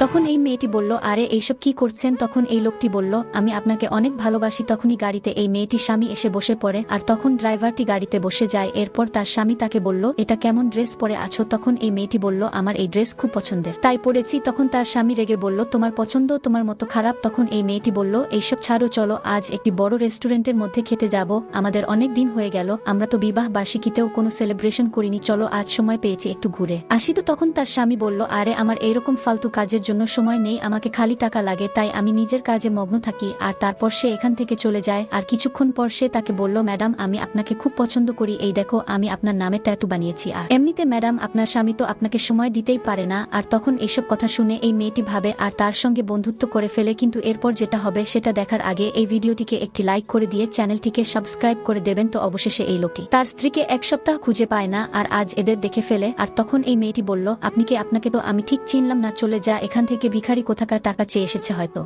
তখন এই মেয়েটি বলল, আরে এইসব কি করছেন? তখন এই লোকটি বলল, আমি আপনাকে অনেক ভালোবাসি। তখনই গাড়িতে এই মেয়েটির স্বামী এসে বসে পড়ে, আর তখন ড্রাইভারটি গাড়িতে বসে যায়। এরপর তার স্বামী তাকে বলল, এটা কেমন ড্রেস পরে আছো? তখন এই মেয়েটি বলল, আমার এই ড্রেস খুব পছন্দের, তাই পরেছি। তখন তার স্বামী রেগে বলল, তোমার পছন্দ তোমার মতো খারাপ। তখন এই মেয়েটি বলল, এইসব ছাড়ো, চলো আজ একটি বড় রেস্টুরেন্টের মধ্যে খেতে যাব। আমাদের অনেক দিন হয়ে গেল, আমরা তো বিবাহ বার্ষিকীতেও কোনো সেলিব্রেশন করিনি, চলো আজ সময় পেয়েছি একটু ঘুরে আসি। তো তখন তার স্বামী বলল, আরে আমার এইরকম ফালতু কাজের জন্য সময় নেই, আমাকে খালি টাকা লাগে, তাই আমি নিজের কাজে মগ্ন থাকি। আর তারপর সে এখান থেকে চলে যায়। আর কিছুক্ষণ পর সে তাকে বলল, ম্যাডাম আমি আপনাকে খুব পছন্দ করি, এই দেখো আমি আপনার নামে ট্যাটু বানিয়েছি। আর এমনিতে ম্যাডাম আপনার স্বামী তো আপনাকে সময় দিতেই পারে না। আর তখন এইসব কথা শুনে এই মেয়েটি ভাবে আর তার সঙ্গে বন্ধুত্ব করে ফেলে। কিন্তু এরপর যেটা হবে সেটা দেখার আগে এই ভিডিওটিকে একটি লাইক করে দিয়ে চ্যানেলটিকে সাবস্ক্রাইব করে দেবেন। তো অবশেষে এই লোকটি তার স্ত্রীকে এক সপ্তাহ খুঁজে পায় না, আর আজ এদের দেখে ফেলে। আর তখন এই মেয়েটি বলল, আপনাকে তো আমি ঠিক চিনলাম না, চলে যা এখান থেকে, ভিখারি কোথাকার, টাকা চেয়ে এসেছে হয়তো।